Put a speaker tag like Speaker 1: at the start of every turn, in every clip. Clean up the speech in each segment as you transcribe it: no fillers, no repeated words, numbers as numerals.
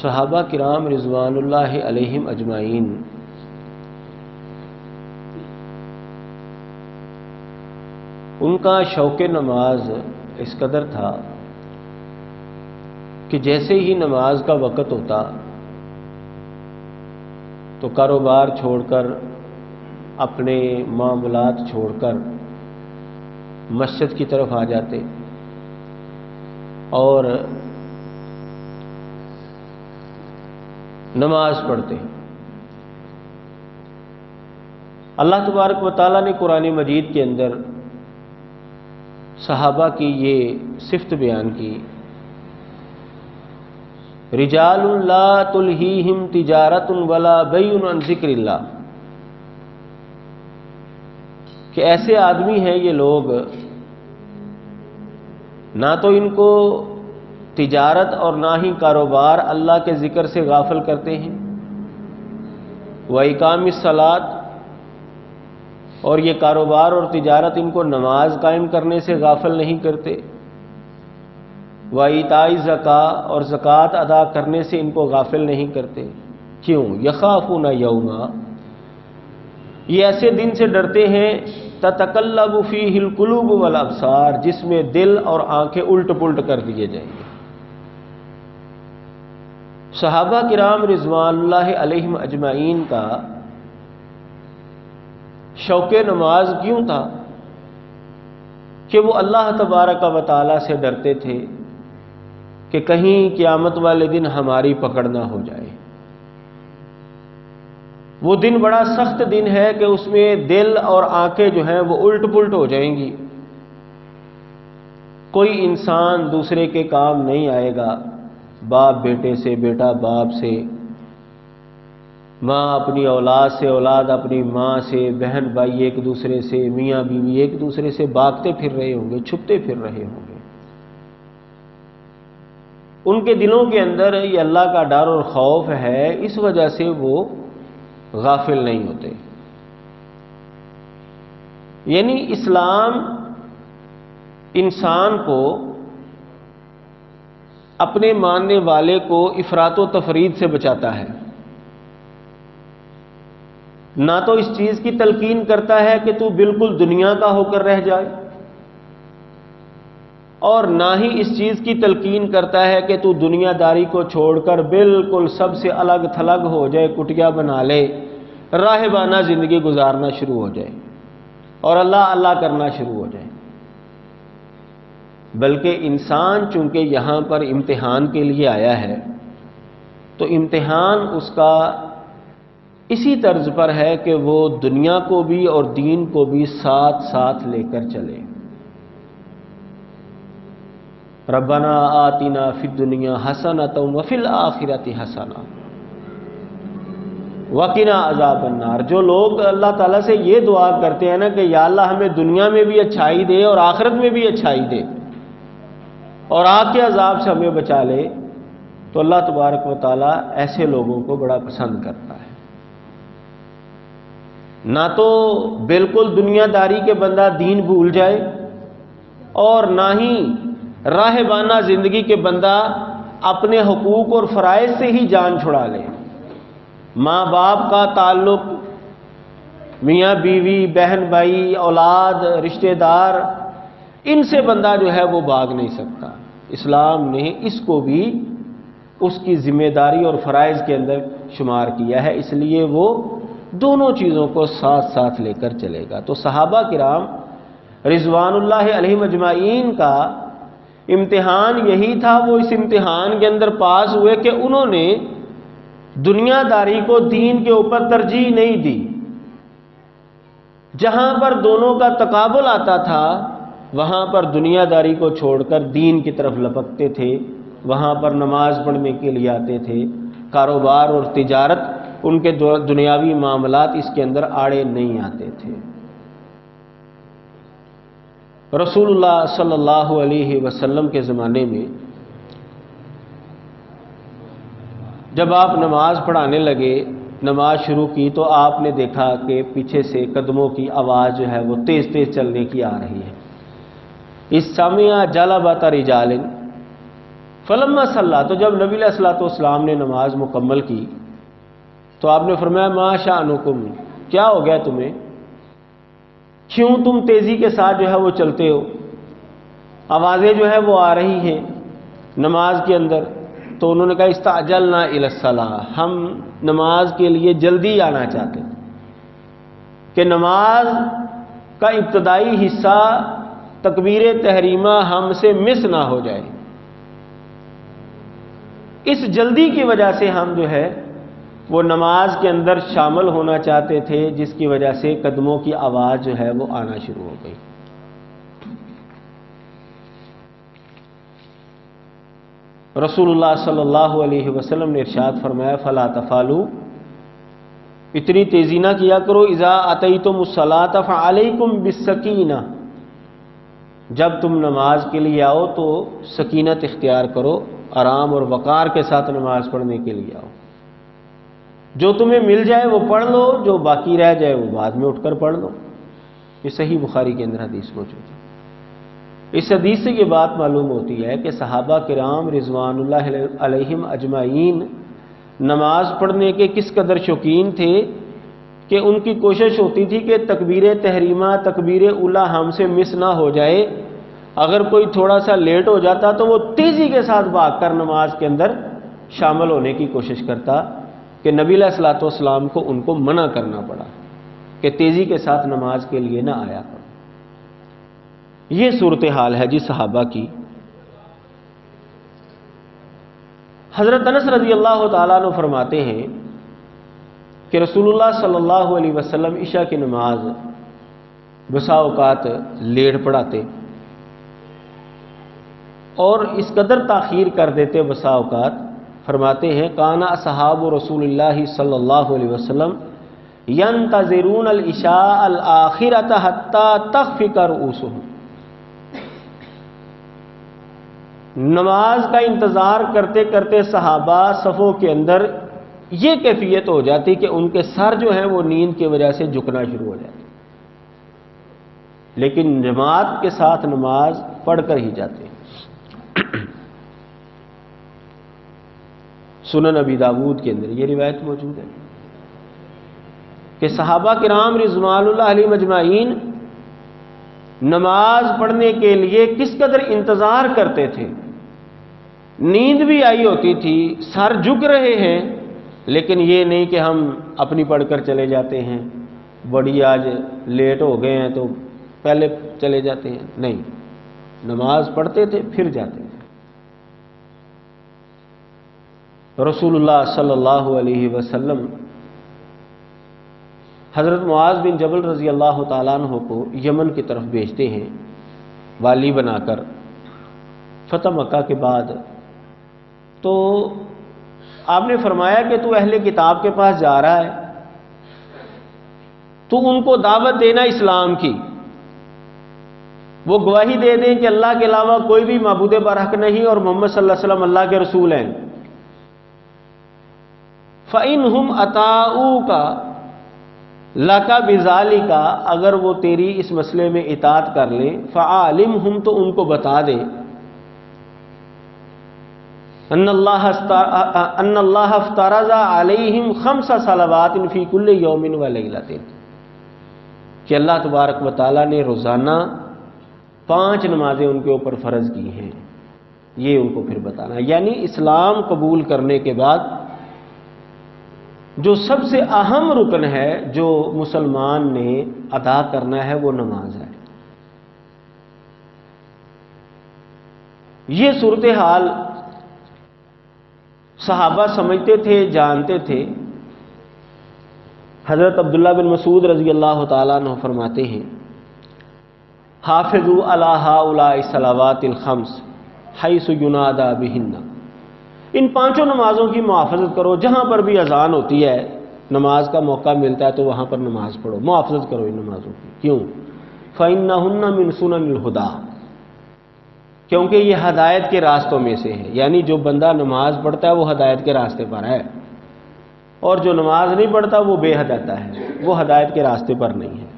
Speaker 1: صحابہ کرام رضوان اللہ علیہم اجمعین ان کا شوق نماز اس قدر تھا کہ جیسے ہی نماز کا وقت ہوتا تو کاروبار چھوڑ کر اپنے معاملات چھوڑ کر مسجد کی طرف آ جاتے اور نماز پڑھتے۔ اللہ تبارک و تعالیٰ نے قرآن مجید کے اندر صحابہ کی یہ صفت بیان کی، رجال لا تلہیہم تجارت ولا بیع عن ذکر اللہ، کہ ایسے آدمی ہیں یہ لوگ نہ تو ان کو تجارت اور نہ ہی کاروبار اللہ کے ذکر سے غافل کرتے ہیں، وَإِقَامِ الصَّلَاةِ، اور یہ کاروبار اور تجارت ان کو نماز قائم کرنے سے غافل نہیں کرتے، وَإِيتَاءِ الزَّكَاةِ، اور زکوٰۃ ادا کرنے سے ان کو غافل نہیں کرتے۔ کیوں؟ یخافون یوما، یہ ایسے دن سے ڈرتے ہیں تتقلب فیہ القلوب والابصار، جس میں دل اور آنکھیں الٹ پلٹ کر دیے جائیں گے۔ صحابہ کرام رضوان اللہ علیہم اجمعین کا شوق نماز کیوں تھا کہ وہ اللہ تبارک و تعالیٰ سے ڈرتے تھے کہ کہیں قیامت والے دن ہماری پکڑ نہ ہو جائے۔ وہ دن بڑا سخت دن ہے کہ اس میں دل اور آنکھیں جو ہیں وہ الٹ پلٹ ہو جائیں گی، کوئی انسان دوسرے کے کام نہیں آئے گا، باپ بیٹے سے، بیٹا باپ سے، ماں اپنی اولاد سے، اولاد اپنی ماں سے، بہن بھائی ایک دوسرے سے، میاں بیوی ایک دوسرے سے بھاگتے پھر رہے ہوں گے، چھپتے پھر رہے ہوں گے۔ ان کے دلوں کے اندر یہ اللہ کا ڈر اور خوف ہے، اس وجہ سے وہ غافل نہیں ہوتے۔ یعنی اسلام انسان کو، اپنے ماننے والے کو افراط و تفرید سے بچاتا ہے۔ نہ تو اس چیز کی تلقین کرتا ہے کہ تو بالکل دنیا کا ہو کر رہ جائے، اور نہ ہی اس چیز کی تلقین کرتا ہے کہ تو دنیا داری کو چھوڑ کر بالکل سب سے الگ تھلگ ہو جائے، کٹیا بنا لے، راہبانہ زندگی گزارنا شروع ہو جائے اور اللہ اللہ کرنا شروع ہو جائے۔ بلکہ انسان چونکہ یہاں پر امتحان کے لیے آیا ہے، تو امتحان اس کا اسی طرز پر ہے کہ وہ دنیا کو بھی اور دین کو بھی ساتھ ساتھ لے کر چلے۔ ربنا آتنا فی الدنیا حسنۃ وفی الآخرۃ حسنۃ وقنا عذاب النار۔ جو لوگ اللہ تعالیٰ سے یہ دعا کرتے ہیں نا کہ یا اللہ ہمیں دنیا میں بھی اچھائی دے اور آخرت میں بھی اچھائی دے اور آگ کے عذاب سے ہمیں بچا لے، تو اللہ تبارک و تعالیٰ ایسے لوگوں کو بڑا پسند کرتا ہے۔ نہ تو بالکل دنیا داری کے بندہ دین بھول جائے، اور نہ ہی راہبانہ زندگی کے بندہ اپنے حقوق اور فرائض سے ہی جان چھڑا لے۔ ماں باپ کا تعلق، میاں بیوی، بہن بھائی، اولاد، رشتہ دار، ان سے بندہ جو ہے وہ بھاگ نہیں سکتا۔ اسلام نے اس کو بھی اس کی ذمہ داری اور فرائض کے اندر شمار کیا ہے، اس لیے وہ دونوں چیزوں کو ساتھ ساتھ لے کر چلے گا۔ تو صحابہ کرام رضوان اللہ علیہم اجمعین کا امتحان یہی تھا، وہ اس امتحان کے اندر پاس ہوئے کہ انہوں نے دنیا داری کو دین کے اوپر ترجیح نہیں دی۔ جہاں پر دونوں کا تقابل آتا تھا وہاں پر دنیا داری کو چھوڑ کر دین کی طرف لپکتے تھے، وہاں پر نماز پڑھنے کے لیے آتے تھے، کاروبار اور تجارت، ان کے دنیاوی معاملات اس کے اندر آڑے نہیں آتے تھے۔ رسول اللہ صلی اللہ علیہ وسلم کے زمانے میں جب آپ نماز پڑھانے لگے، نماز شروع کی، تو آپ نے دیکھا کہ پیچھے سے قدموں کی آواز جو ہے وہ تیز تیز چلنے کی آ رہی ہے۔ اس سامع جلبۃ رجال فلما صلی، تو جب نبی علیہ الصلوۃ والسلام نے نماز مکمل کی تو آپ نے فرمایا ما شأنکم، کیا ہو گیا تمہیں، کیوں تم تیزی کے ساتھ جو ہے وہ چلتے ہو، آوازیں جو ہے وہ آ رہی ہیں نماز کے اندر. تو انہوں نے کہا استعجلنا الی الصلاۃ، ہم نماز کے لیے جلدی آنا چاہتے ہیں کہ نماز کا ابتدائی حصہ تکبیر تحریمہ ہم سے مس نہ ہو جائے. اس جلدی کی وجہ سے ہم جو ہے وہ نماز کے اندر شامل ہونا چاہتے تھے، جس کی وجہ سے قدموں کی آواز جو ہے وہ آنا شروع ہو گئی. رسول اللہ صلی اللہ علیہ وسلم نے ارشاد فرمایا فلا تفعلوا، اتنی تیزی نہ کیا کرو، اذا اتیتم الصلاۃ فعلیکم بالسکینہ، جب تم نماز کے لیے آؤ تو سکینت اختیار کرو، آرام اور وقار کے ساتھ نماز پڑھنے کے لیے آؤ. جو تمہیں مل جائے وہ پڑھ لو، جو باقی رہ جائے وہ بعد میں اٹھ کر پڑھ لو. یہ صحیح بخاری کے اندر حدیث موجود ہے. اس حدیث سے یہ بات معلوم ہوتی ہے کہ صحابہ کرام رضوان اللہ علیہم اجمعین نماز پڑھنے کے کس قدر شوقین تھے کہ ان کی کوشش ہوتی تھی کہ تکبیر تحریمہ تکبیر اولیٰ ہم سے مس نہ ہو جائے. اگر کوئی تھوڑا سا لیٹ ہو جاتا تو وہ تیزی کے ساتھ بھاگ کر نماز کے اندر شامل ہونے کی کوشش کرتا، کہ نبی علیہ الصلوۃ والسلام کو ان کو منع کرنا پڑا کہ تیزی کے ساتھ نماز کے لیے نہ آیا کرو. یہ صورتحال ہے جی صحابہ کی. حضرت انس رضی اللہ تعالیٰ عنہ فرماتے ہیں کہ رسول اللہ صلی اللہ علیہ وسلم عشاء کی نماز بسا اوقات لیٹ پڑھاتے اور اس قدر تاخیر کر دیتے بسا اوقات. فرماتے ہیں کانا اصحاب رسول اللہ صلی اللہ علیہ وسلم ینتظرون العشاء الآخرۃ حتی تخفق رؤوسہم، نماز کا انتظار کرتے کرتے صحابہ صفوں کے اندر یہ کیفیت ہو جاتی کہ ان کے سر جو ہیں وہ نیند کی وجہ سے جھکنا شروع ہو جاتے، لیکن جماعت کے ساتھ نماز پڑھ کر ہی جاتے ہیں. سنن ابی داود کے اندر یہ روایت موجود ہے کہ صحابہ کرام رضوان اللہ علیہم اجمعین نماز پڑھنے کے لیے کس قدر انتظار کرتے تھے. نیند بھی آئی ہوتی تھی، سر جھک رہے ہیں، لیکن یہ نہیں کہ ہم اپنی پڑھ کر چلے جاتے ہیں، بڑی آج لیٹ ہو گئے ہیں تو پہلے چلے جاتے ہیں. نہیں، نماز پڑھتے تھے پھر جاتے تھے. رسول اللہ صلی اللہ علیہ وسلم حضرت معاذ بن جبل رضی اللہ تعالیٰ عنہ کو یمن کی طرف بھیجتے ہیں والی بنا کر فتح مکہ کے بعد. تو آپ نے فرمایا کہ تو اہل کتاب کے پاس جا رہا ہے، تو ان کو دعوت دینا اسلام کی، وہ گواہی دے دیں کہ اللہ کے علاوہ کوئی بھی معبود برحق نہیں اور محمد صلی اللہ علیہ وسلم اللہ کے رسول ہیں. فَإِنْهُمْ أَطَاعُوكَ لَكَ بِذَلِكَ، اگر وہ تیری اس مسئلے میں اطاعت کر لیں، فَعَالِمْهُمْ، تو ان کو بتا دے، ان اللہ افترض علیہم 5 صلوات فی کل یوم و لیلۃ، کہ اللہ تبارک و تعالیٰ نے روزانہ 5 نمازیں ان کے اوپر فرض کی ہیں. یہ ان کو پھر بتانا، یعنی اسلام قبول کرنے کے بعد جو سب سے اہم رکن ہے جو مسلمان نے ادا کرنا ہے وہ نماز ہے. یہ صورتحال صحابہ سمجھتے تھے، جانتے تھے. حضرت عبداللہ بن مسعود رضی اللہ تعالیٰ عنہ فرماتے ہیں حافظوا علی ہؤلاء الصلوات الخمس حیث ینادی بہن، ان 5 نمازوں کی محافظت کرو، جہاں پر بھی اذان ہوتی ہے نماز کا موقع ملتا ہے تو وہاں پر نماز پڑھو، محافظت کرو ان نمازوں کی. کیوں؟ فإنہن من سنن الہدی، کیونکہ یہ ہدایت کے راستوں میں سے ہے. یعنی جو بندہ نماز پڑھتا ہے وہ ہدایت کے راستے پر ہے، اور جو نماز نہیں پڑھتا وہ بے ہدایت ہے، وہ ہدایت کے راستے پر نہیں ہے.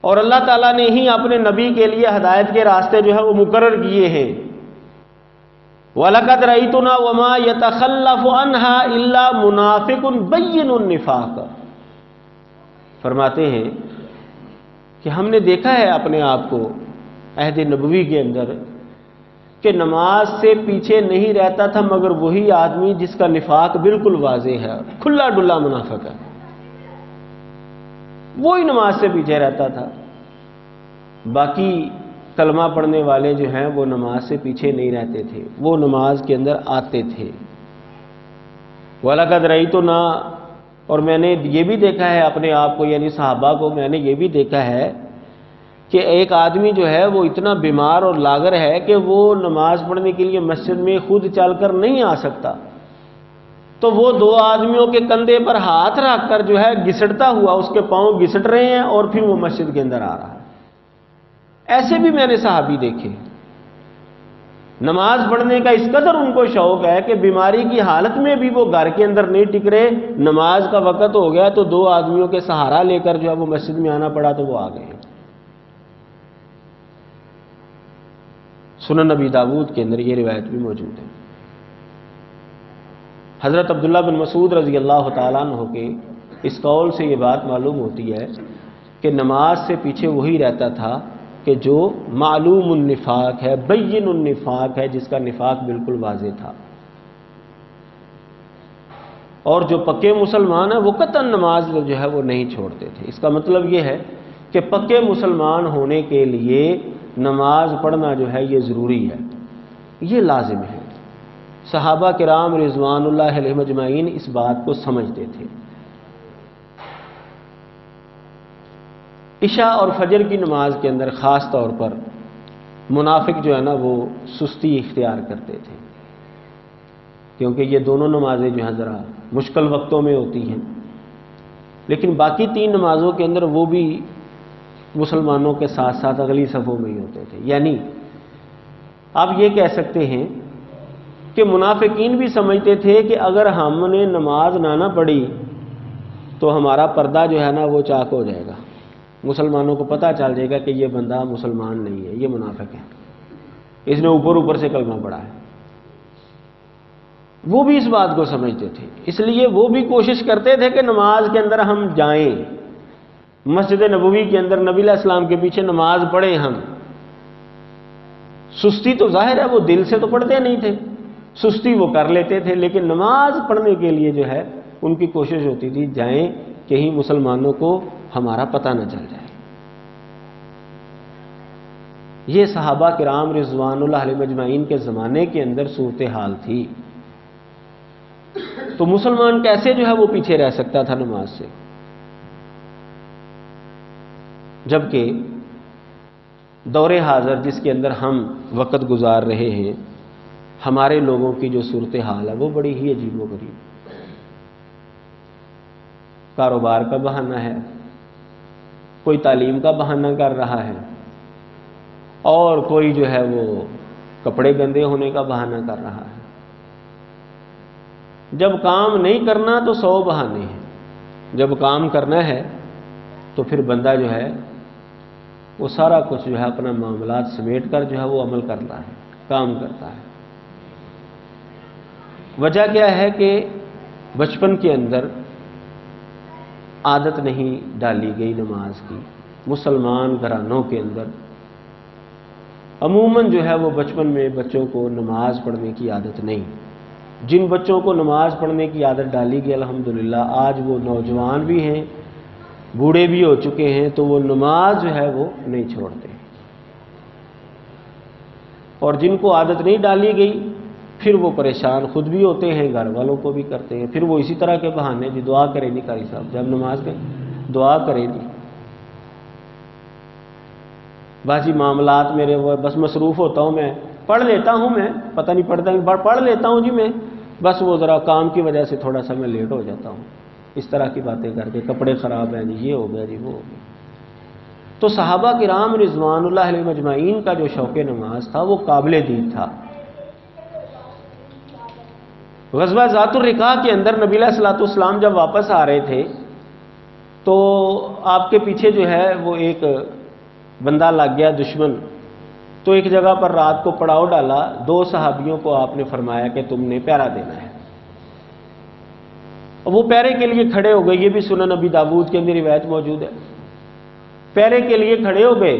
Speaker 1: اور اللہ تعالیٰ نے ہی اپنے نبی کے لیے ہدایت کے راستے جو ہے وہ مقرر کیے ہیں. وَلَقَدْ رَأَيْتُنَا وَمَا يَتَخَلَّفُ عَنْهَا إِلَّا مُنَافِقٌ بَيِّنُ النِّفَاقَ، فرماتے ہیں کہ ہم نے دیکھا ہے اپنے آپ کو عہد نبوی کے اندر کہ نماز سے پیچھے نہیں رہتا تھا مگر وہی آدمی جس کا نفاق بالکل واضح ہے، کھلا ڈلا منافق ہے، وہی نماز سے پیچھے رہتا تھا۔ باقی کلمہ پڑھنے والے جو ہیں وہ نماز سے پیچھے نہیں رہتے تھے، وہ نماز کے اندر آتے تھے۔ وَلَقَدْ رَأَيْتُنَا، اور میں نے یہ بھی دیکھا ہے اپنے آپ کو، یعنی صحابہ کو میں نے یہ بھی دیکھا ہے کہ ایک آدمی جو ہے وہ اتنا بیمار اور لاغر ہے کہ وہ نماز پڑھنے کے لیے مسجد میں خود چل کر نہیں آ سکتا، تو وہ دو آدمیوں کے کندھے پر ہاتھ رکھ کر جو ہے گھسٹتا ہوا، اس کے پاؤں گھسٹ رہے ہیں اور پھر وہ مسجد کے اندر آ رہا ہے۔ ایسے بھی میں نے صحابی دیکھے، نماز پڑھنے کا اس قدر ان کو شوق ہے کہ بیماری کی حالت میں بھی وہ گھر کے اندر نہیں ٹک رہے، نماز کا وقت ہو گیا تو دو آدمیوں کے سہارا لے کر جو ہے وہ مسجد میں آنا پڑا تو وہ آ گئے۔ سنن نبی داؤد کے اندر یہ روایت بھی موجود ہے۔ حضرت عبداللہ بن مسعود رضی اللہ تعالیٰ عنہ کے اس قول سے یہ بات معلوم ہوتی ہے کہ نماز سے پیچھے وہی رہتا تھا کہ جو معلوم النفاق ہے، بین النفاق ہے، جس کا نفاق بالکل واضح تھا۔ اور جو پکے مسلمان ہیں وہ قطعاً نماز جو ہے وہ نہیں چھوڑتے تھے۔ اس کا مطلب یہ ہے کہ پکے مسلمان ہونے کے لیے نماز پڑھنا جو ہے یہ ضروری ہے، یہ لازم ہے۔ صحابہ کرام رضوان اللہ علیہم اجمعین اس بات کو سمجھتے تھے۔ عشاء اور فجر کی نماز کے اندر خاص طور پر منافق جو ہے نا وہ سستی اختیار کرتے تھے، کیونکہ یہ دونوں نمازیں جو ہیں ذرا مشکل وقتوں میں ہوتی ہیں، لیکن باقی تین نمازوں کے اندر وہ بھی مسلمانوں کے ساتھ ساتھ اگلی صفوں میں ہی ہوتے تھے۔ یعنی آپ یہ کہہ سکتے ہیں کہ منافقین بھی سمجھتے تھے کہ اگر ہم نے نماز نہ پڑھی تو ہمارا پردہ جو ہے نا وہ چاک ہو جائے گا، مسلمانوں کو پتہ چل جائے گا کہ یہ بندہ مسلمان نہیں ہے، یہ منافق ہے، اس نے اوپر سے کلمہ پڑھا ہے۔ وہ بھی اس بات کو سمجھتے تھے، اس لیے وہ بھی کوشش کرتے تھے کہ نماز کے اندر ہم جائیں، مسجد نبوی کے اندر نبی علیہ السلام کے پیچھے نماز پڑھیں ہم۔ سستی تو ظاہر ہے وہ دل سے تو پڑھتے نہیں تھے، سستی وہ کر لیتے تھے، لیکن نماز پڑھنے کے لیے جو ہے ان کی کوشش ہوتی تھی جائیں کہیں مسلمانوں کو ہمارا پتہ نہ چل جائے۔ یہ صحابہ کرام رضوان اللہ علیہم اجمعین کے زمانے کے اندر صورتحال تھی۔ تو مسلمان کیسے جو ہے وہ پیچھے رہ سکتا تھا نماز سے؟ جبکہ دور حاضر جس کے اندر ہم وقت گزار رہے ہیں، ہمارے لوگوں کی جو صورتحال ہے وہ بڑی ہی عجیب و غریب، کاروبار کا بہانہ ہے، کوئی تعلیم کا بہانہ کر رہا ہے، اور کوئی جو ہے وہ کپڑے گندے ہونے کا بہانہ کر رہا ہے۔ جب کام نہیں کرنا تو 100 بہانے ہیں، جب کام کرنا ہے تو پھر بندہ جو ہے وہ سارا کچھ جو ہے اپنا معاملات سمیٹ کر جو ہے وہ عمل کرتا ہے، کام کرتا ہے۔ وجہ کیا ہے کہ بچپن کے اندر عادت نہیں ڈالی گئی نماز کی۔ مسلمان گھرانوں کے اندر عموماً جو ہے وہ بچپن میں بچوں کو نماز پڑھنے کی عادت نہیں۔ جن بچوں کو نماز پڑھنے کی عادت ڈالی گئی الحمدللہ آج وہ نوجوان بھی ہیں، بوڑھے بھی ہو چکے ہیں، تو وہ نماز جو ہے وہ نہیں چھوڑتے۔ اور جن کو عادت نہیں ڈالی گئی پھر وہ پریشان خود بھی ہوتے ہیں، گھر والوں کو بھی کرتے ہیں، پھر وہ اسی طرح کے بہانے جی دعا کرے نہیں قاری صاحب، جب نماز میں دعا کرے جی باجی معاملات میرے وہ بس مصروف ہوتا ہوں، میں پڑھ لیتا ہوں، میں پتہ نہیں پڑھتا ہوں، پڑھ لیتا ہوں جی میں، بس وہ ذرا کام کی وجہ سے تھوڑا سا میں لیٹ ہو جاتا ہوں، اس طرح کی باتیں کر کے، کپڑے خراب ہیں جی، یہ ہو گیا جی وہ ہو گیا۔ تو صحابہ کرام رضوان اللہ علیہم اجمعین کا جو شوق نماز تھا وہ قابل دید تھا۔ غزوہ ذات الرقاع کے اندر نبی علیہ الصلوۃ والسلام جب واپس آ رہے تھے تو آپ کے پیچھے جو ہے وہ ایک بندہ لگ گیا دشمن، تو ایک جگہ پر رات کو پڑاؤ ڈالا، 2 صحابیوں کو آپ نے فرمایا کہ تم نے پہرا دینا ہے، اور وہ پہرے کے لیے کھڑے ہو گئے۔ یہ بھی سنن ابی داؤد کے اندر روایت موجود ہے، پہرے کے لیے کھڑے ہو گئے۔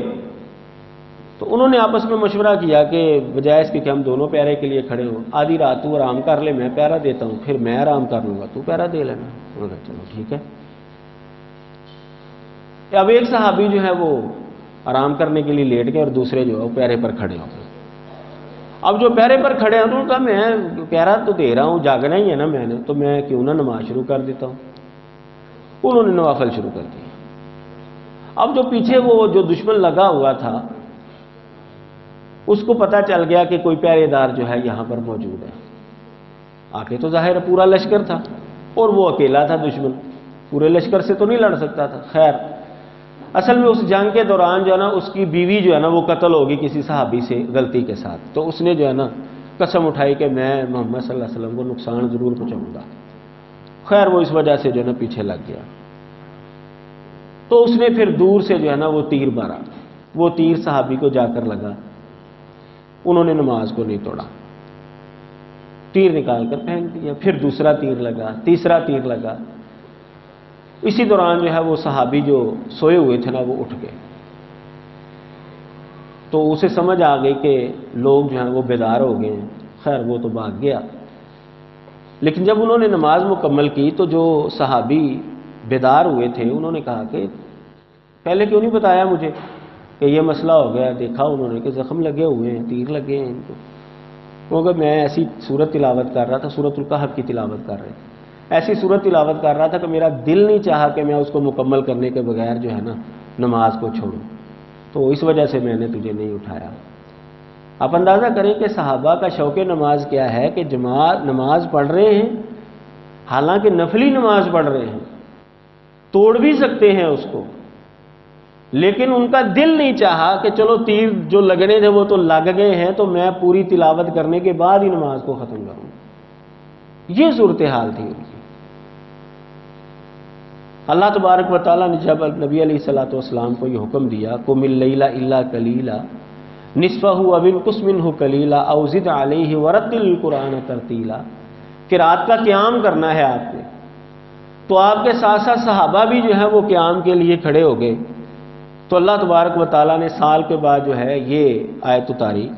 Speaker 1: تو انہوں نے آپس میں مشورہ کیا کہ بجائے اس کے کہ ہم دونوں پہرے کے لیے کھڑے ہوں، آدھی رات تو آرام کر لے، میں پہرا دیتا ہوں، پھر میں آرام کر لوں گا، تو پہرا دے لینا۔ انہوں نے کہا چلو ٹھیک ہے۔ اب ایک صحابی جو ہے وہ آرام کرنے کے لیے لیٹ گئے اور دوسرے جو ہے وہ پہرے پر کھڑے ہو گئے۔ اب جو پہرے پر کھڑے ہیں انہوں نے کہا میں پہرا تو دے رہا ہوں، جاگنا ہی ہے نا میں نے، تو میں کیوں نہ نماز شروع کر دیتا ہوں۔ انہوں نے نوافل شروع کر دیا۔ اب جو پیچھے وہ جو دشمن لگا ہوا تھا اس کو پتہ چل گیا کہ کوئی پہرے دار جو ہے یہاں پر موجود ہے۔ آگے تو ظاہر پورا لشکر تھا اور وہ اکیلا تھا، دشمن پورے لشکر سے تو نہیں لڑ سکتا تھا۔ خیر اصل میں اس جنگ کے دوران جو ہے نا اس کی بیوی جو ہے نا وہ قتل ہوگی کسی صحابی سے غلطی کے ساتھ، تو اس نے جو ہے نا قسم اٹھائی کہ میں محمد صلی اللہ علیہ وسلم کو نقصان ضرور پہنچاؤں گا۔ خیر وہ اس وجہ سے جو ہے نا پیچھے لگ گیا، تو اس نے پھر دور سے جو ہے نا وہ تیر مارا، وہ تیر صحابی کو جا کر لگا، انہوں نے نماز کو نہیں توڑا، تیر نکال کر پھینک دیا، پھر دوسرا تیر لگا، تیسرا تیر لگا۔ اسی دوران جو ہے وہ صحابی جو سوئے ہوئے تھے نا وہ اٹھ گئے، تو اسے سمجھ آ گئی کہ لوگ جو ہیں وہ بیدار ہو گئے ہیں۔ خیر وہ تو بھاگ گیا، لیکن جب انہوں نے نماز مکمل کی تو جو صحابی بیدار ہوئے تھے انہوں نے کہا کہ پہلے کیوں نہیں بتایا مجھے کہ یہ مسئلہ ہو گیا۔ دیکھا انہوں نے کہ زخم لگے ہوئے ہیں، تیر لگے ہیں ان کو، کیونکہ میں ایسی سورت تلاوت کر رہا تھا، سورت الکہف کی تلاوت کر رہے تھے، ایسی سورت تلاوت کر رہا تھا کہ میرا دل نہیں چاہا کہ میں اس کو مکمل کرنے کے بغیر جو ہے نا نماز کو چھوڑوں، تو اس وجہ سے میں نے تجھے نہیں اٹھایا۔ آپ اندازہ کریں کہ صحابہ کا شوق نماز کیا ہے کہ نماز پڑھ رہے ہیں، حالانکہ نفلی نماز پڑھ رہے ہیں، توڑ بھی سکتے ہیں اس کو، لیکن ان کا دل نہیں چاہا کہ چلو تیر جو لگنے تھے وہ تو لگ گئے ہیں، تو میں پوری تلاوت کرنے کے بعد ہی نماز کو ختم کروں۔ یہ صورتحال تھی ان کی۔ اللہ تبارک و تعالیٰ نے جب نبی علیہ الصلوۃ والسلام کو یہ حکم دیا قم اللیل الا قلیلا نصفہ او انقص منہ قلیلا او زد علیہ ورتل القرآن ترتیلا، کہ رات کا قیام کرنا ہے آپ نے، تو آپ کے ساتھ ساتھ صحابہ بھی جو ہے وہ قیام کے لیے کھڑے ہو گئے۔ تو اللہ تبارک و تعالیٰ نے سال کے بعد جو ہے یہ آیت اتاری،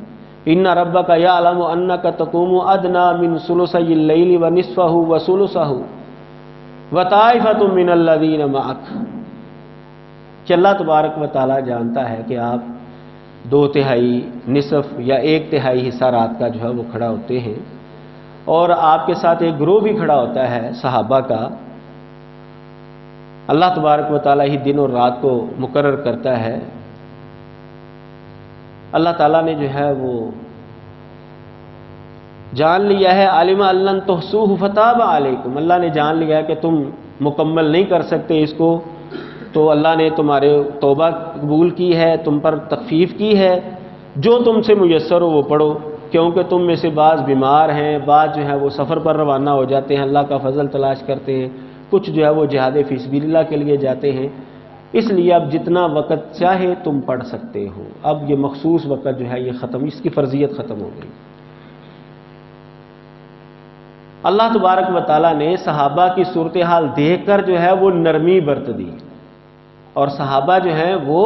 Speaker 1: ان ربک یعلم انک تقوم ادنی من ثلثی اللیل ونصفہ وثلثہ وطائفۃ من الذین معک، کہ اللہ تبارک و تعالیٰ جانتا ہے کہ آپ 2/3 نصف یا 1/3 حصہ رات کا جو ہے وہ کھڑا ہوتے ہیں، اور آپ کے ساتھ ایک گروہ بھی کھڑا ہوتا ہے صحابہ کا۔ اللہ تبارک و تعالیٰ ہی دن اور رات کو مقرر کرتا ہے۔ اللہ تعالیٰ نے جو ہے وہ جان لیا ہے، عالم لن تحصوہ فتاب علیکم، اللہ نے جان لیا ہے کہ تم مکمل نہیں کر سکتے اس کو، تو اللہ نے تمہارے توبہ قبول کی ہے، تم پر تخفیف کی ہے، جو تم سے میسر ہو وہ پڑھو، کیونکہ تم میں سے بعض بیمار ہیں، بعض جو ہے وہ سفر پر روانہ ہو جاتے ہیں، اللہ کا فضل تلاش کرتے ہیں، کچھ جو ہے وہ جہاد فی سبیل اللہ کے لیے جاتے ہیں، اس لیے اب جتنا وقت چاہے تم پڑھ سکتے ہو۔ اب یہ مخصوص وقت جو ہے یہ ختم، اس کی فرضیت ختم ہو گئی۔ اللہ تبارک و تعالیٰ نے صحابہ کی صورتحال دیکھ کر جو ہے وہ نرمی برت دی، اور صحابہ جو ہیں وہ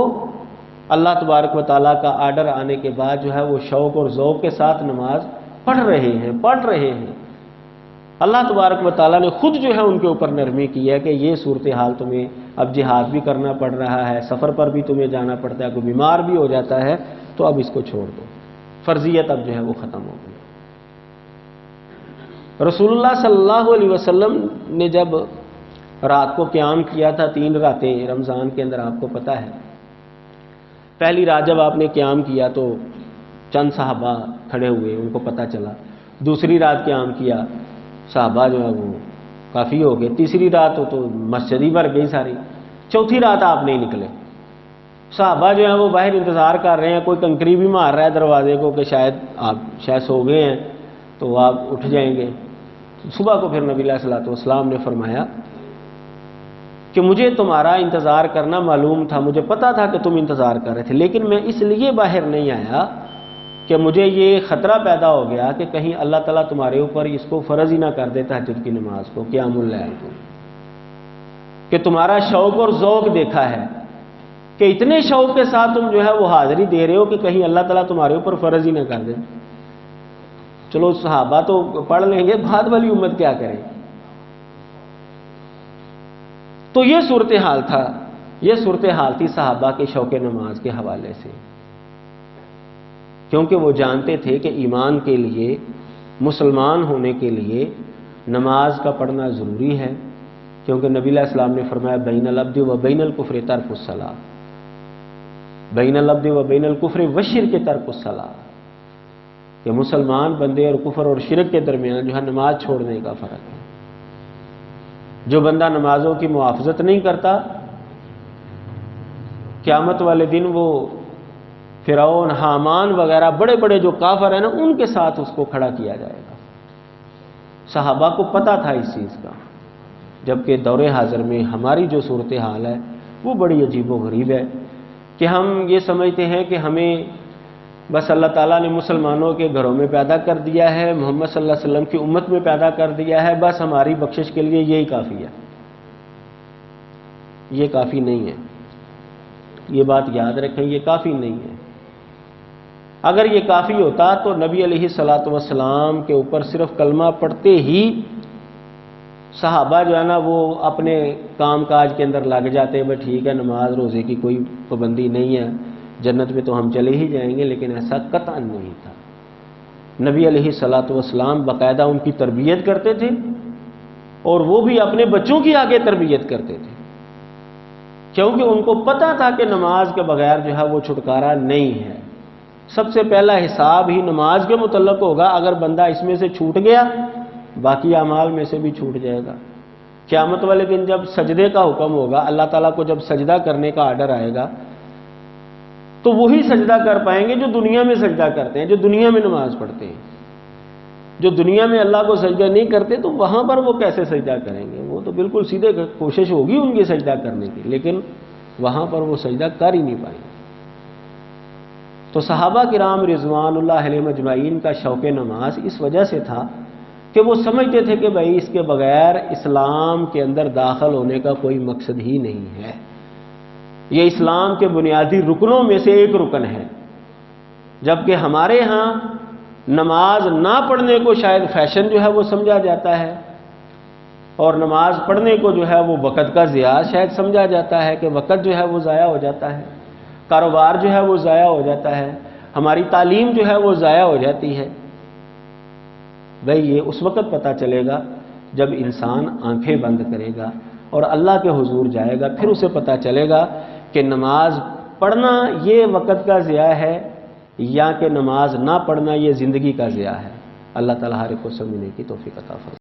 Speaker 1: اللہ تبارک و تعالیٰ کا آرڈر آنے کے بعد جو ہے وہ شوق اور ذوق کے ساتھ نماز پڑھ رہے ہیں۔ اللہ تبارک و تعالیٰ نے خود جو ہے ان کے اوپر نرمی کی ہے کہ یہ صورتحال تمہیں اب جہاد بھی کرنا پڑ رہا ہے، سفر پر بھی تمہیں جانا پڑتا ہے، کوئی بیمار بھی ہو جاتا ہے، تو اب اس کو چھوڑ دو، فرضیت اب جو ہے وہ ختم ہو گئی۔ رسول اللہ صلی اللہ علیہ وسلم نے جب رات کو قیام کیا تھا 3 راتیں رمضان کے اندر، آپ کو پتہ ہے پہلی رات جب آپ نے قیام کیا تو چند صحابہ کھڑے ہوئے، ان کو پتہ چلا، دوسری رات قیام کیا، صحابہ جو ہے وہ کافی ہو گئے، تیسری رات تو مسجد ہی بھر گئی ساری، چوتھی رات آپ نہیں نکلے، صحابہ جو ہیں وہ باہر انتظار کر رہے ہیں، کوئی کنکری بھی مار رہا ہے دروازے کو کہ شاید آپ سو گئے ہیں تو آپ اٹھ جائیں گے۔ صبح کو پھر نبی علیہ الصلوۃ والسلام نے فرمایا کہ مجھے تمہارا انتظار کرنا معلوم تھا، مجھے پتا تھا کہ تم انتظار کر رہے تھے، لیکن میں اس لیے باہر نہیں آیا کہ مجھے یہ خطرہ پیدا ہو گیا کہ کہیں اللہ تعالیٰ تمہارے اوپر اس کو فرض ہی نہ کر دے تہجد کی نماز کو، قیام اللیل کو، کہ تمہارا شوق اور ذوق دیکھا ہے کہ اتنے شوق کے ساتھ تم جو ہے وہ حاضری دے رہے ہو کہ کہیں اللہ تعالیٰ تمہارے اوپر فرض ہی نہ کر دے۔ چلو صحابہ تو پڑھ لیں گے، بعد والی امت کیا کرے؟ تو یہ صورتحال تھا، یہ صورتحال تھی صحابہ کے شوق نماز کے حوالے سے، کیونکہ وہ جانتے تھے کہ ایمان کے لیے، مسلمان ہونے کے لیے نماز کا پڑھنا ضروری ہے، کیونکہ نبی علیہ السلام نے فرمایا بین العبد و بین الکفر ترک الصلاۃ، بین العبد و بین الکفر والشرک ترک الصلاۃ، کہ مسلمان بندے اور کفر اور شرک کے درمیان جو ہے نماز چھوڑنے کا فرق ہے۔ جو بندہ نمازوں کی محافظت نہیں کرتا، قیامت والے دن وہ فرعون، حامان وغیرہ بڑے بڑے جو کافر ہیں نا، ان کے ساتھ اس کو کھڑا کیا جائے گا۔ صحابہ کو پتہ تھا اس چیز کا، جبکہ دور حاضر میں ہماری جو صورتحال ہے وہ بڑی عجیب و غریب ہے کہ ہم یہ سمجھتے ہیں کہ ہمیں بس اللہ تعالیٰ نے مسلمانوں کے گھروں میں پیدا کر دیا ہے، محمد صلی اللہ علیہ وسلم کی امت میں پیدا کر دیا ہے، بس ہماری بخشش کے لیے یہی کافی ہے۔ یہ کافی نہیں ہے، یہ بات یاد رکھیں، یہ کافی نہیں ہے۔ اگر یہ کافی ہوتا تو نبی علیہ الصلاۃ والسلام کے اوپر صرف کلمہ پڑھتے ہی صحابہ جو ہے نا وہ اپنے کام کاج کے اندر لگ جاتے، بھائی ٹھیک ہے نماز روزے کی کوئی پابندی نہیں ہے، جنت میں تو ہم چلے ہی جائیں گے، لیکن ایسا قطعا نہیں تھا۔ نبی علیہ الصلاۃ والسلام باقاعدہ ان کی تربیت کرتے تھے، اور وہ بھی اپنے بچوں کی آگے تربیت کرتے تھے، کیونکہ ان کو پتہ تھا کہ نماز کے بغیر جو ہے وہ چھٹکارا نہیں ہے۔ سب سے پہلا حساب ہی نماز کے متعلق ہوگا، اگر بندہ اس میں سے چھوٹ گیا باقی اعمال میں سے بھی چھوٹ جائے گا۔ قیامت والے دن جب سجدے کا حکم ہوگا، اللہ تعالیٰ کو جب سجدہ کرنے کا آرڈر آئے گا تو وہی سجدہ کر پائیں گے جو دنیا میں سجدہ کرتے ہیں، جو دنیا میں نماز پڑھتے ہیں۔ جو دنیا میں اللہ کو سجدہ نہیں کرتے تو وہاں پر وہ کیسے سجدہ کریں گے؟ وہ تو بالکل سیدھے کوشش ہوگی ان کی سجدہ کرنے کی، لیکن وہاں پر وہ سجدہ کر ہی نہیں پائیں گے۔ تو صحابہ کرام رضوان اللہ علیہم اجمعین کا شوق نماز اس وجہ سے تھا کہ وہ سمجھتے تھے کہ بھائی اس کے بغیر اسلام کے اندر داخل ہونے کا کوئی مقصد ہی نہیں ہے، یہ اسلام کے بنیادی رکنوں میں سے ایک رکن ہے۔ جبکہ ہمارے ہاں نماز نہ پڑھنے کو شاید فیشن جو ہے وہ سمجھا جاتا ہے، اور نماز پڑھنے کو جو ہے وہ وقت کا ضیاع شاید سمجھا جاتا ہے کہ وقت جو ہے وہ ضائع ہو جاتا ہے، کاروبار جو ہے وہ ضائع ہو جاتا ہے، ہماری تعلیم جو ہے وہ ضائع ہو جاتی ہے۔ بھئی یہ اس وقت پتہ چلے گا جب انسان آنکھیں بند کرے گا اور اللہ کے حضور جائے گا، پھر اسے پتہ چلے گا کہ نماز پڑھنا یہ وقت کا ضیاع ہے یا کہ نماز نہ پڑھنا یہ زندگی کا ضیاع ہے۔ اللہ تعالیٰ ہر ایک کو سمجھنے کی توفیق عطا فرمائے۔